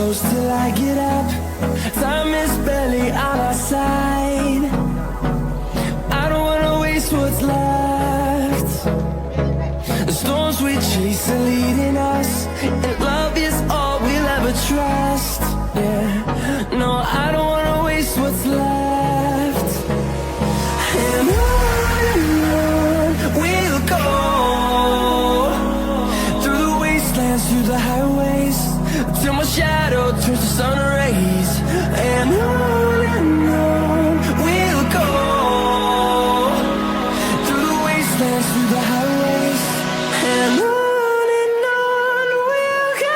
close till I get up. Time is barely on our side. I don't wanna waste what's left. The storms we chase are leading us, and love is all we'll ever trust. Yeah, no, I don't wanna waste what's left. And on we'll go, through the wastelands, through the highways, till my shadow turns to sun rays. And on we'll go, through the wastelands, through the highways, and on we'll go.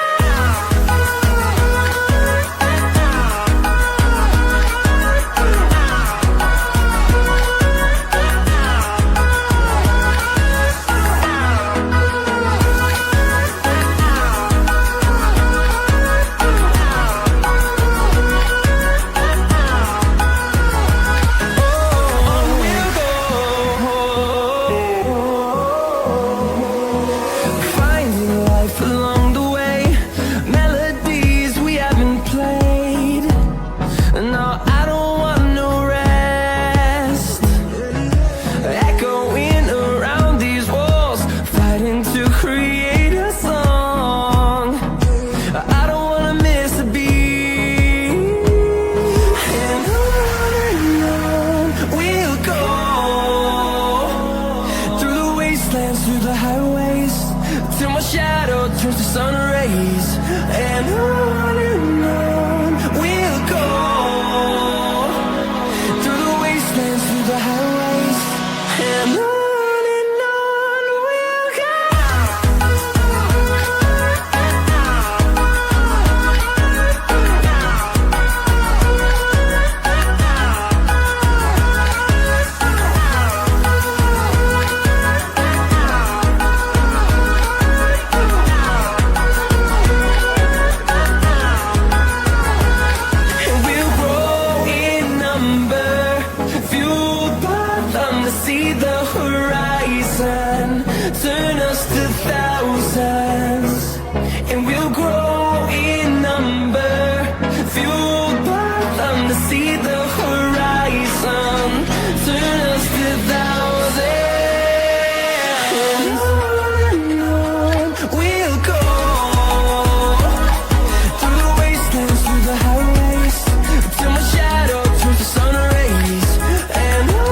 Through the highways, till my shadow turns to sun rays. And on we'll go, through the wastelands, through the highways, and on we'll go. See the horizon, turn us to thousands, and we'll grow in number, fueled by them to see the horizon, turn us to thousands. And on we'll go, through the wastelands, through the highways, till my shadow turns to sun rays. And on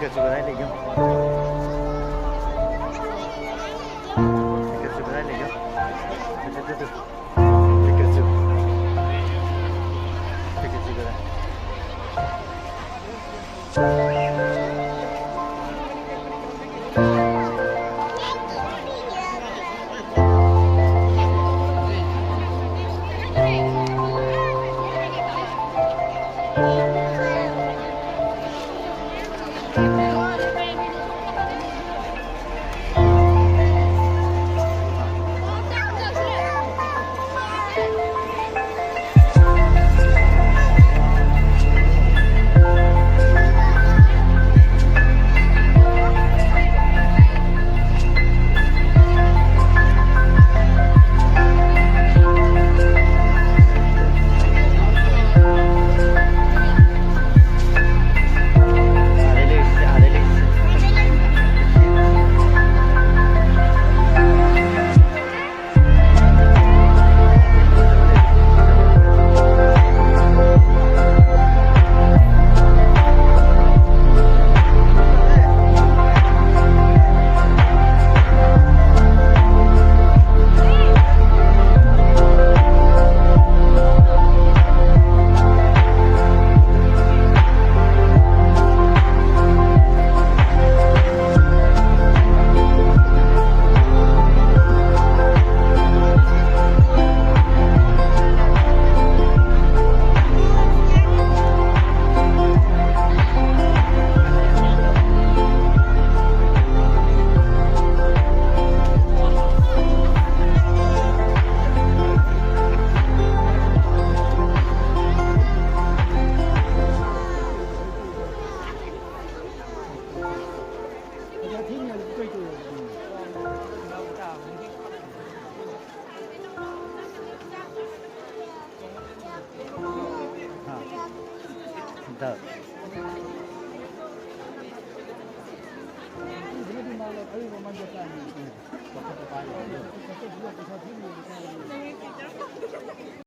个是不是那个？这个是不是那个？这，这个是，这个是不是？